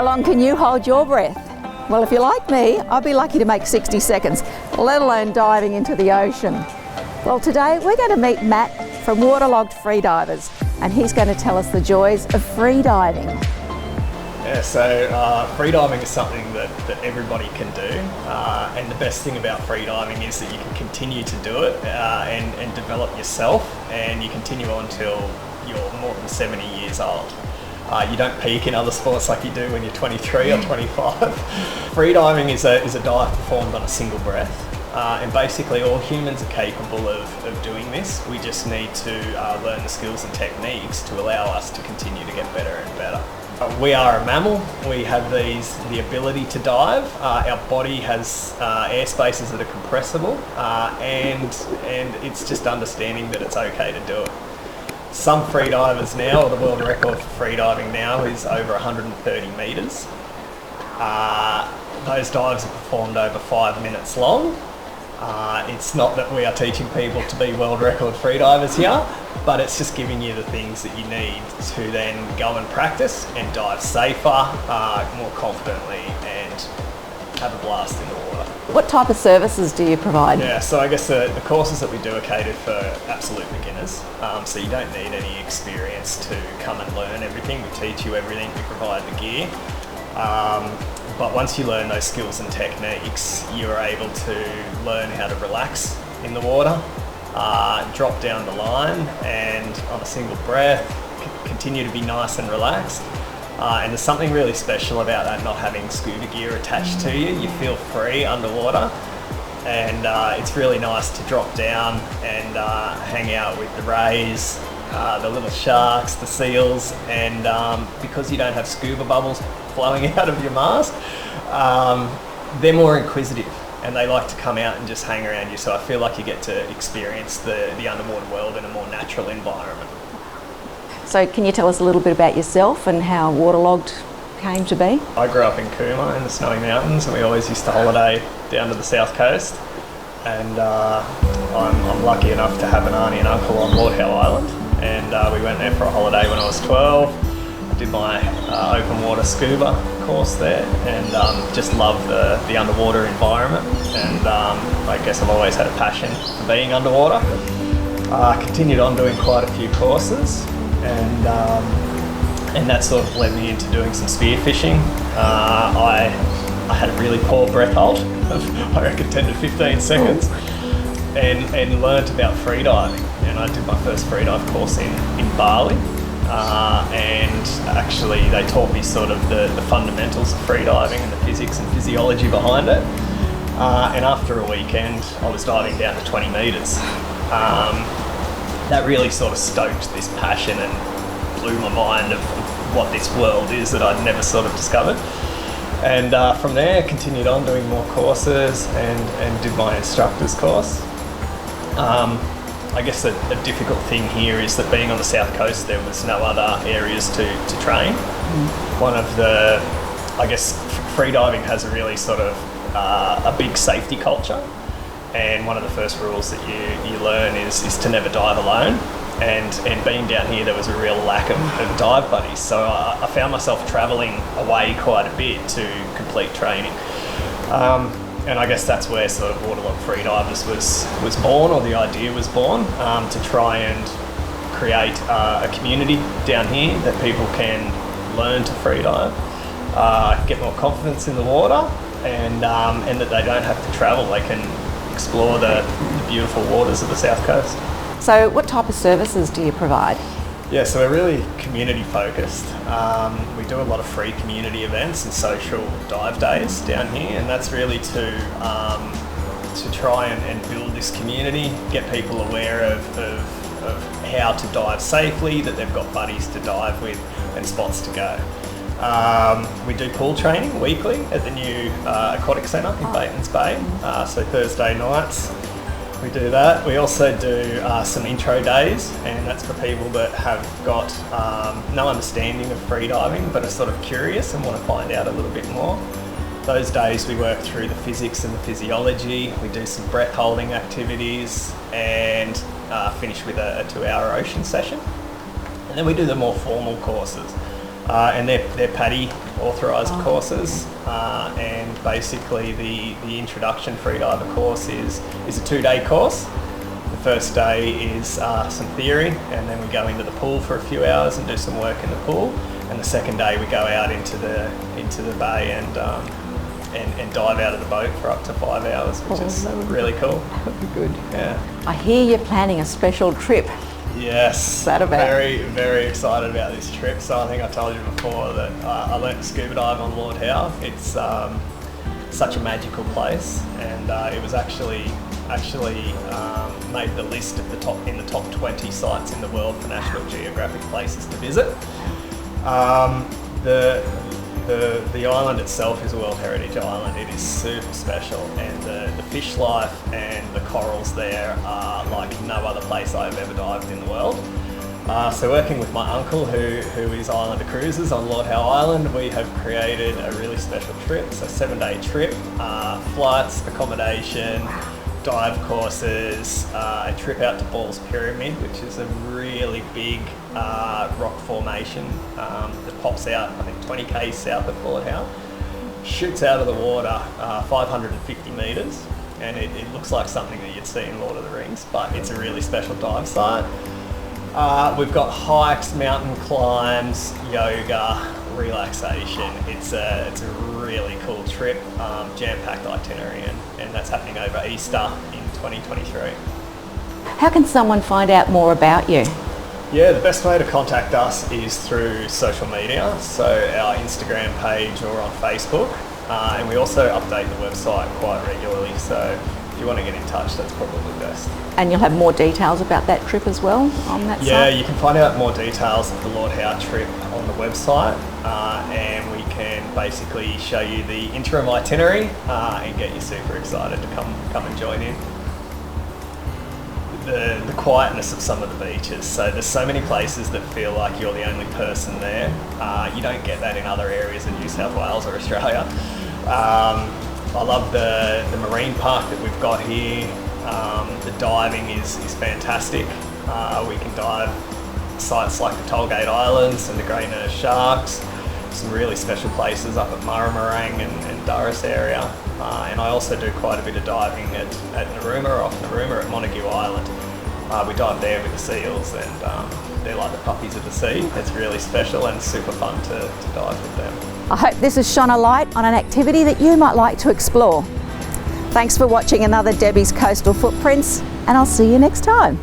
How long can you hold your breath? Well, if you're like me, I'd be lucky to make 60 seconds, let alone diving into the ocean. Well, today we're going to meet Matt from Waterlogged Freedivers, and he's going to tell us the joys of freediving. Yeah, so freediving is something that everybody can do, and the best thing about freediving is that you can continue to do it and develop yourself, and you continue on until you're more than 70 years old. You don't peak in other sports like you do when you're 23 or 25. Freediving is a dive performed on a single breath. And basically all humans are capable of doing this. We just need to learn the skills and techniques to allow us to continue to get better and better. We are a mammal. We have the ability to dive. Our body has air spaces that are compressible, and it's just understanding that it's okay to do it. Some freedivers now, or the world record for freediving now, is over 130 metres. Those dives are performed over 5 minutes long. It's not that we are teaching people to be world record freedivers here, but it's just giving you the things that you need to then go and practice and dive safer, more confidently, and have a blast in the water. What type of services do you provide? Yeah, so I guess the courses that we do are catered for absolute beginners, so you don't need any experience to come and learn everything. We teach you everything, we provide the gear. But once you learn those skills and techniques, you're able to learn how to relax in the water, drop down the line, and on a single breath, continue to be nice and relaxed. And there's something really special about that, not having scuba gear attached to you. You feel free underwater, and it's really nice to drop down and hang out with the rays, the little sharks, the seals, and because you don't have scuba bubbles flowing out of your mask, they're more inquisitive and they like to come out and just hang around you. So I feel like you get to experience the underwater world in a more natural environment. So can you tell us a little bit about yourself and how Waterlogged came to be? I grew up in Cooma in the Snowy Mountains, and we always used to holiday down to the south coast. And I'm lucky enough to have an auntie and uncle on Lord Howe Island, and we went there for a holiday when I was 12. I did my open water scuba course there, and just love the underwater environment. And I guess I've always had a passion for being underwater. Continued on doing quite a few courses, and that sort of led me into doing some spearfishing. I had a really poor breath hold of, I reckon, 10 to 15 seconds, and learnt about freediving. And I did my first freedive course in Bali, and actually they taught me sort of the fundamentals of freediving and the physics and physiology behind it. And after a weekend, I was diving down to 20 metres. That really sort of stoked this passion and blew my mind of what this world is that I'd never sort of discovered. And from there, continued on doing more courses and did my instructor's course. I guess a difficult thing here is that being on the south coast, there was no other areas to train. One of the, I guess, freediving has a really sort of a big safety culture. And one of the first rules that you learn is to never dive alone. And being down here, there was a real lack of dive buddies. So I found myself travelling away quite a bit to complete training. And I guess that's where sort of Waterlogged Freedivers was born, or the idea was born, to try and create a community down here that people can learn to freedive, get more confidence in the water, and that they don't have to travel. They can explore the beautiful waters of the south coast. So what type of services do you provide? Yeah, so we're really community focused. We do a lot of free community events and social dive days down here, and that's really to try and build this community, get people aware of how to dive safely, that they've got buddies to dive with and spots to go. We do pool training weekly at the new aquatic centre in Batemans Bay, so Thursday nights we do that. We also do some intro days, and that's for people that have got no understanding of freediving but are sort of curious and want to find out a little bit more. Those days we work through the physics and the physiology, we do some breath holding activities, and finish with a 2-hour ocean session. And then we do the more formal courses. and they're PADI authorised courses. And basically the introduction freediver course is a 2-day course. The first day is some theory, and then we go into the pool for a few hours and do some work in the pool. And the second day we go out into the bay and dive out of the boat for up to 5 hours, which is really cool. That would be good. Yeah. I hear you're planning a special trip. Yes. That about? Very, very excited about this trip. So I think I told you before that I learnt to scuba dive on Lord Howe. It's such a magical place, and it was actually made the list of the top 20 sites in the world for National Geographic places to visit. The island itself is a World Heritage Island. It is super special, and the fish life and the corals there are like no other place I've ever dived in the world. So working with my uncle who is Islander Cruises on Lord Howe Island, we have created a really special trip. So 7-day trip, flights, accommodation, dive courses, a trip out to Ball's Pyramid, which is a really big rock formation that pops out, I think 20 k's south of Lord Howe, shoots out of the water 550 metres, and it looks like something that you'd see in Lord of the Rings, but it's a really special dive site. We've got hikes, mountain climbs, yoga, relaxation. It's a really cool trip, jam-packed itinerary, and that's happening over Easter in 2023. How can someone find out more about you? Yeah, the best way to contact us is through social media, so our Instagram page or on Facebook, and we also update the website quite regularly, so if you want to get in touch, that's probably best. And you'll have more details about that trip as well on that site? Yeah, you can find out more details of the Lord Howe trip on the website, and we can basically show you the interim itinerary and get you super excited to come and join in. The quietness of some of the beaches, so there's so many places that feel like you're the only person there. You don't get that in other areas in New South Wales or Australia. I love the marine park that we've got here. The diving is fantastic. We can dive sites like the Tollgate Islands and the Grey Nurse Sharks, some really special places up at Murrumarang and Durras area. And I also do quite a bit of diving at Narooma, off Narooma at Montague Island. We dive there with the seals, and they're like the puppies of the sea. It's really special and super fun to dive with them. I hope this has shone a light on an activity that you might like to explore. Thanks for watching another Debi's Coastal Footprints, and I'll see you next time.